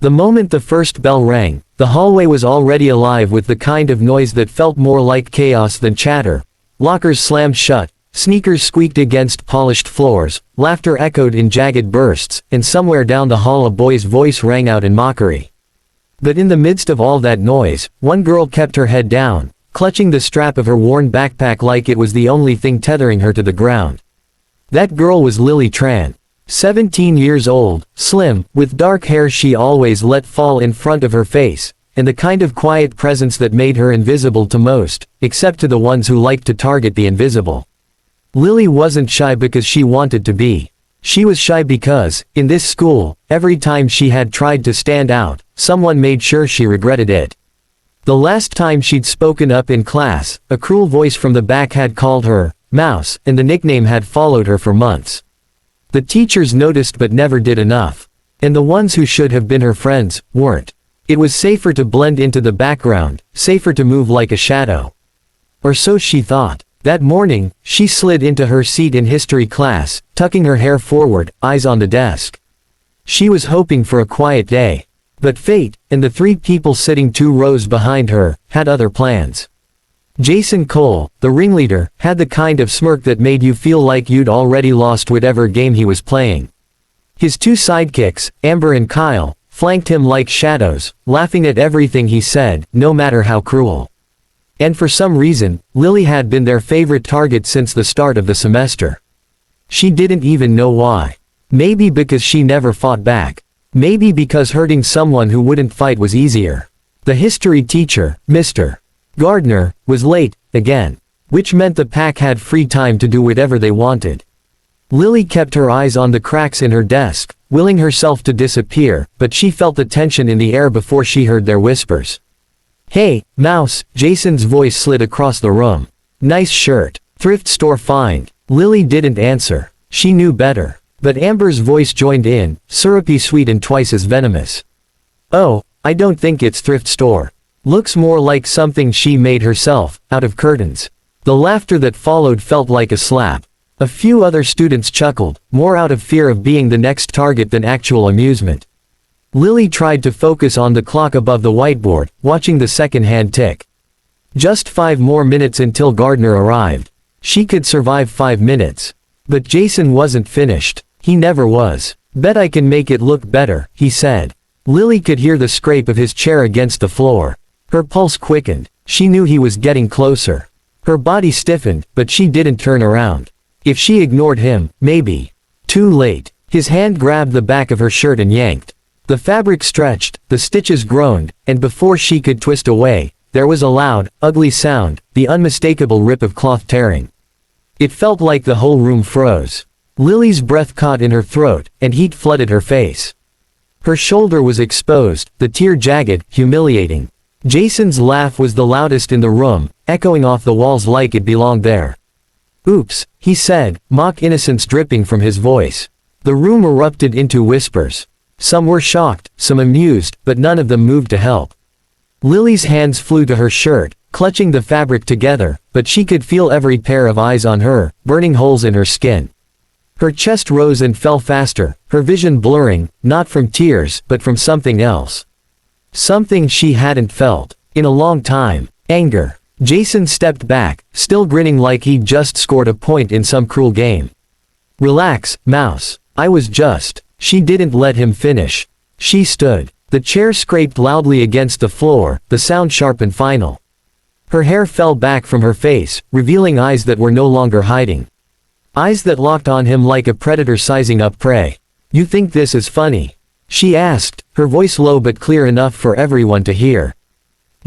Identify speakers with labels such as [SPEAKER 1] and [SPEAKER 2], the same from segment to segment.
[SPEAKER 1] The moment the first bell rang, the hallway was already alive with the kind of noise that felt more like chaos than chatter. Lockers slammed shut, sneakers squeaked against polished floors, laughter echoed in jagged bursts, and somewhere down the hall a boy's voice rang out in mockery. But in the midst of all that noise, one girl kept her head down, clutching the strap of her worn backpack like it was the only thing tethering her to the ground. That girl was Lily Tran. 17 years old, slim, with dark hair she always let fall in front of her face, and the kind of quiet presence that made her invisible to most, except to the ones who liked to target the invisible. Lily wasn't shy because she wanted to be. She was shy because, in this school, every time she had tried to stand out, someone made sure she regretted it. The last time she'd spoken up in class, a cruel voice from the back had called her Mouse, and the nickname had followed her for months. The teachers noticed but never did enough. And the ones who should have been her friends, weren't. It was safer to blend into the background, safer to move like a shadow. Or so she thought. That morning, she slid into her seat in history class, tucking her hair forward, eyes on the desk. She was hoping for a quiet day. But fate, and the three people sitting 2 rows behind her, had other plans. Jason Cole, the ringleader, had the kind of smirk that made you feel like you'd already lost whatever game he was playing. His 2 sidekicks, Amber and Kyle, flanked him like shadows, laughing at everything he said, no matter how cruel. And for some reason, Lily had been their favorite target since the start of the semester. She didn't even know why. Maybe because she never fought back. Maybe because hurting someone who wouldn't fight was easier. The history teacher, Mr. Gardner, was late, again. Which meant the pack had free time to do whatever they wanted. Lily kept her eyes on the cracks in her desk, willing herself to disappear, but she felt the tension in the air before she heard their whispers. "Hey, Mouse," Jason's voice slid across the room. "Nice shirt. Thrift store find." Lily didn't answer. She knew better. But Amber's voice joined in, syrupy sweet and twice as venomous. "Oh, I don't think it's thrift store. Looks more like something she made herself, out of curtains." The laughter that followed felt like a slap. A few other students chuckled, more out of fear of being the next target than actual amusement. Lily tried to focus on the clock above the whiteboard, watching the second-hand tick. Just 5 more minutes until Gardner arrived. She could survive 5 minutes. But Jason wasn't finished. He never was. "Bet I can make it look better," he said. Lily could hear the scrape of his chair against the floor. Her pulse quickened. She knew he was getting closer. Her body stiffened, but she didn't turn around. If she ignored him, maybe. Too late. His hand grabbed the back of her shirt and yanked. The fabric stretched, the stitches groaned, and before she could twist away, there was a loud, ugly sound, the unmistakable rip of cloth tearing. It felt like the whole room froze. Lily's breath caught in her throat, and heat flooded her face. Her shoulder was exposed, the tear jagged, humiliating. Jason's laugh was the loudest in the room, echoing off the walls like it belonged there. "Oops," he said, mock innocence dripping from his voice. The room erupted into whispers. Some were shocked, some amused, but none of them moved to help. Lily's hands flew to her shirt, clutching the fabric together, but she could feel every pair of eyes on her, burning holes in her skin. Her chest rose and fell faster, her vision blurring, not from tears, but from something else. Something she hadn't felt in a long time. Anger. Jason stepped back, still grinning like he'd just scored a point in some cruel game. "Relax, Mouse. I was just..." She didn't let him finish. She stood. The chair scraped loudly against the floor, the sound sharp and final. Her hair fell back from her face, revealing eyes that were no longer hiding. Eyes that locked on him like a predator sizing up prey. "You think this is funny?" she asked, her voice low but clear enough for everyone to hear.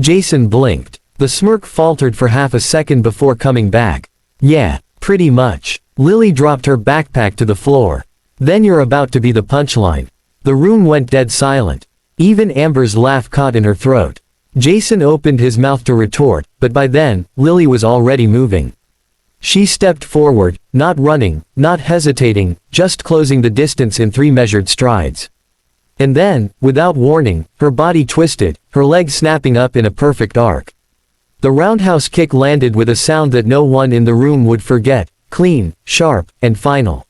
[SPEAKER 1] Jason blinked. The smirk faltered for half a second before coming back. "Yeah, pretty much." Lily dropped her backpack to the floor. "Then you're about to be the punchline." The room went dead silent. Even Amber's laugh caught in her throat. Jason opened his mouth to retort, but by then, Lily was already moving. She stepped forward, not running, not hesitating, just closing the distance in 3 measured strides. And then, without warning, her body twisted, her legs snapping up in a perfect arc. The roundhouse kick landed with a sound that no one in the room would forget, clean, sharp, and final.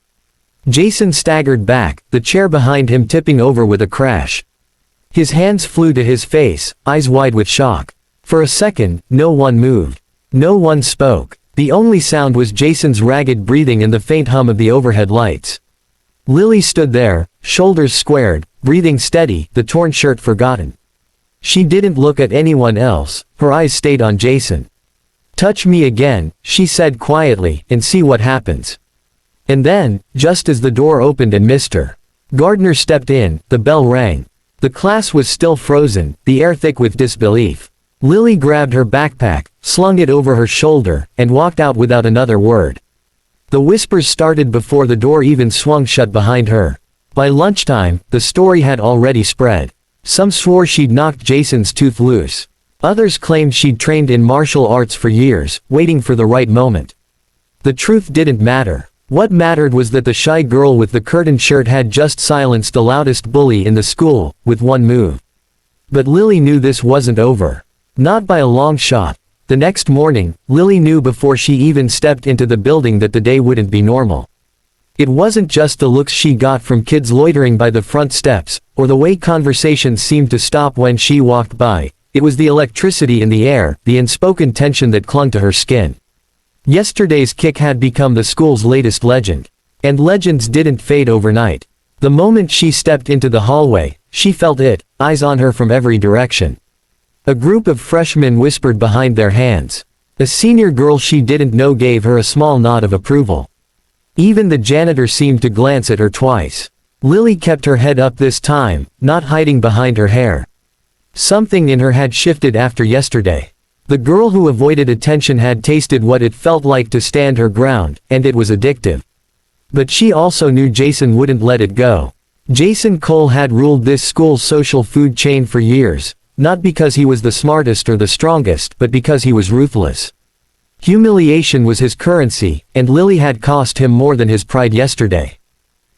[SPEAKER 1] Jason staggered back, the chair behind him tipping over with a crash. His hands flew to his face, eyes wide with shock. For a second, no one moved. No one spoke. The only sound was Jason's ragged breathing and the faint hum of the overhead lights. Lily stood there, shoulders squared, breathing steady, the torn shirt forgotten. She didn't look at anyone else, her eyes stayed on Jason. "Touch me again," she said quietly, "and see what happens." And then, just as the door opened and Mr. Gardner stepped in, the bell rang. The class was still frozen, the air thick with disbelief. Lily grabbed her backpack, slung it over her shoulder, and walked out without another word. The whispers started before the door even swung shut behind her. By lunchtime, the story had already spread. Some swore she'd knocked Jason's tooth loose. Others claimed she'd trained in martial arts for years, waiting for the right moment. The truth didn't matter. What mattered was that the shy girl with the curtain shirt had just silenced the loudest bully in the school, with one move. But Lily knew this wasn't over. Not by a long shot. The next morning, Lily knew before she even stepped into the building that the day wouldn't be normal. It wasn't just the looks she got from kids loitering by the front steps, or the way conversations seemed to stop when she walked by. It was the electricity in the air, the unspoken tension that clung to her skin. Yesterday's kick had become the school's latest legend. And legends didn't fade overnight. The moment she stepped into the hallway, she felt it, eyes on her from every direction. A group of freshmen whispered behind their hands. A senior girl she didn't know gave her a small nod of approval. Even the janitor seemed to glance at her twice. Lily kept her head up this time, not hiding behind her hair. Something in her had shifted after yesterday. The girl who avoided attention had tasted what it felt like to stand her ground, and it was addictive. But she also knew Jason wouldn't let it go. Jason Cole had ruled this school's social food chain for years, not because he was the smartest or the strongest, but because he was ruthless. Humiliation was his currency, and Lily had cost him more than his pride yesterday.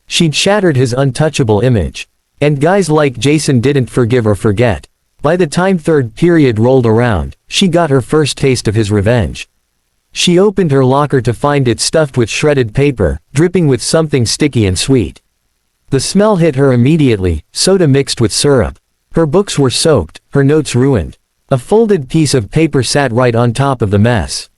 [SPEAKER 1] She'd shattered his untouchable image. And guys like Jason didn't forgive or forget. By the time third period rolled around, she got her first taste of his revenge. She opened her locker to find it stuffed with shredded paper, dripping with something sticky and sweet. The smell hit her immediately, soda mixed with syrup. Her books were soaked, her notes ruined. A folded piece of paper sat right on top of the mess.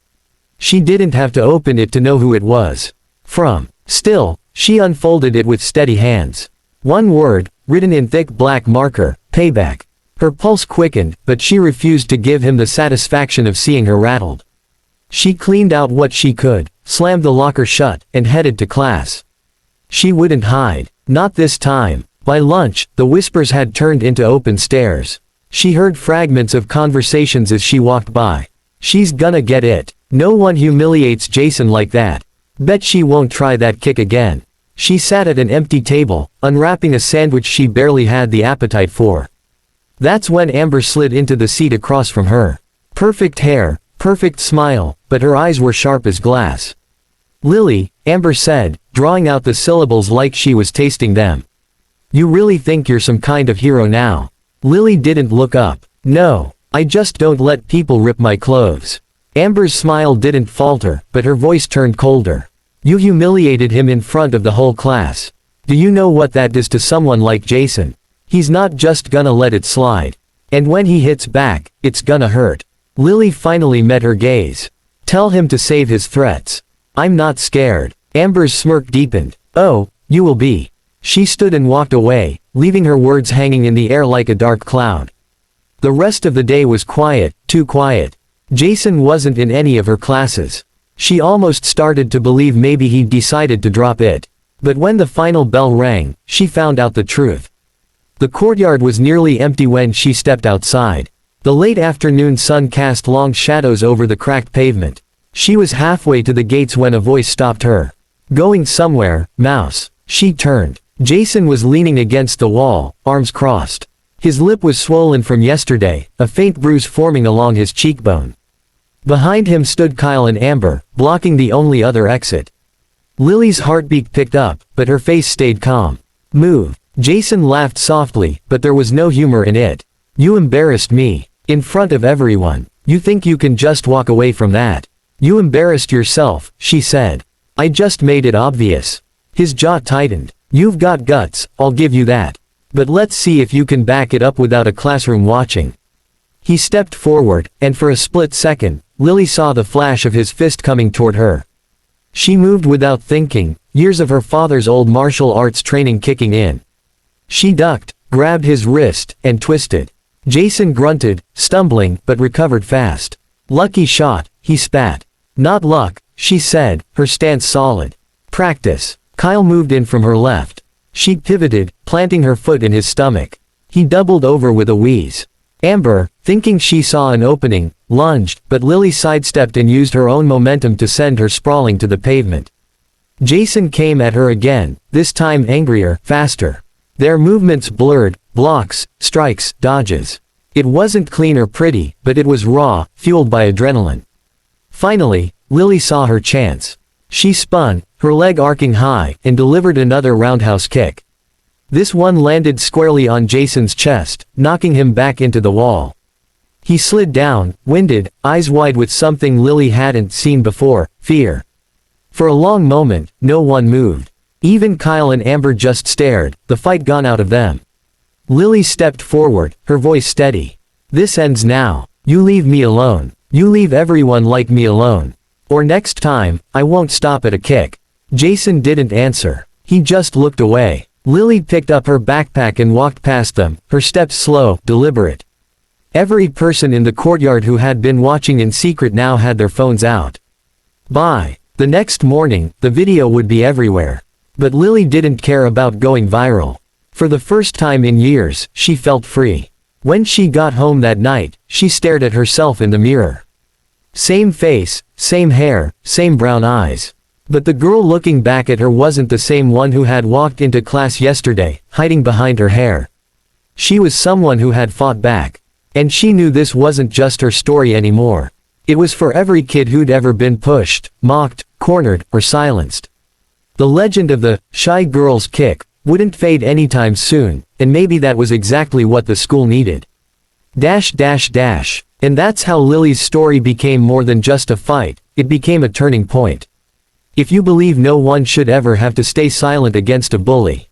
[SPEAKER 1] She didn't have to open it to know who it was from. Still, she unfolded it with steady hands. One word, written in thick black marker, payback. Her pulse quickened, but she refused to give him the satisfaction of seeing her rattled. She cleaned out what she could, slammed the locker shut, and headed to class. She wouldn't hide. Not this time. By lunch, the whispers had turned into open stares. She heard fragments of conversations as she walked by. She's gonna get it. No one humiliates Jason like that. Bet she won't try that kick again. She sat at an empty table, unwrapping a sandwich she barely had the appetite for. That's when Amber slid into the seat across from her. Perfect hair, perfect smile, but her eyes were sharp as glass. "Lily," Amber said, drawing out the syllables like she was tasting them. "You really think you're some kind of hero now?" Lily didn't look up. "No, I just don't let people rip my clothes." Amber's smile didn't falter, but her voice turned colder. "You humiliated him in front of the whole class. Do you know what that does to someone like Jason? He's not just gonna let it slide. And when he hits back, it's gonna hurt." Lily finally met her gaze. "Tell him to save his threats. I'm not scared." Amber's smirk deepened. "Oh, you will be." She stood and walked away, leaving her words hanging in the air like a dark cloud. The rest of the day was quiet, too quiet. Jason wasn't in any of her classes. She almost started to believe maybe he'd decided to drop it. But when the final bell rang, she found out the truth. The courtyard was nearly empty when she stepped outside. The late afternoon sun cast long shadows over the cracked pavement. She was halfway to the gates when a voice stopped her. "Going somewhere, mouse." She turned. Jason was leaning against the wall, arms crossed. His lip was swollen from yesterday, a faint bruise forming along his cheekbone. Behind him stood Kyle and Amber, blocking the only other exit. Lily's heartbeat picked up, but her face stayed calm. "Move." Jason laughed softly, but there was no humor in it. "You embarrassed me. In front of everyone. You think you can just walk away from that? You embarrassed yourself," she said. "I just made it obvious." His jaw tightened. "You've got guts, I'll give you that. But let's see if you can back it up without a classroom watching. He stepped forward, and for a split second, Lily saw the flash of his fist coming toward her. She moved without thinking, years of her father's old martial arts training kicking in. She ducked, grabbed his wrist, and twisted. Jason grunted, stumbling, but recovered fast. "Lucky shot," he spat. "Not luck," she said, her stance solid. "Practice." Kyle moved in from her left. She pivoted, planting her foot in his stomach. He doubled over with a wheeze. Amber, thinking she saw an opening, lunged, but Lily sidestepped and used her own momentum to send her sprawling to the pavement. Jason came at her again, this time angrier, faster. Their movements blurred, blocks, strikes, dodges. It wasn't clean or pretty, but it was raw, fueled by adrenaline. Finally, Lily saw her chance. She spun, her leg arcing high, and delivered another roundhouse kick. This one landed squarely on Jason's chest, knocking him back into the wall. He slid down, winded, eyes wide with something Lily hadn't seen before, fear. For a long moment, no one moved. Even Kyle and Amber just stared, the fight gone out of them. Lily stepped forward, her voice steady. "This ends now. You leave me alone. You leave everyone like me alone. Or next time, I won't stop at a kick." Jason didn't answer. He just looked away. Lily picked up her backpack and walked past them, her steps slow, deliberate. Every person in the courtyard who had been watching in secret now had their phones out. By the next morning, the video would be everywhere. But Lily didn't care about going viral. For the first time in years, she felt free. When she got home that night, she stared at herself in the mirror. Same face, same hair, same brown eyes. But the girl looking back at her wasn't the same one who had walked into class yesterday, hiding behind her hair. She was someone who had fought back. And she knew this wasn't just her story anymore. It was for every kid who'd ever been pushed, mocked, cornered, or silenced. The legend of the shy girl's kick wouldn't fade anytime soon, and maybe that was exactly what the school needed. And that's how Lily's story became more than just a fight, it became a turning point. If you believe no one should ever have to stay silent against a bully,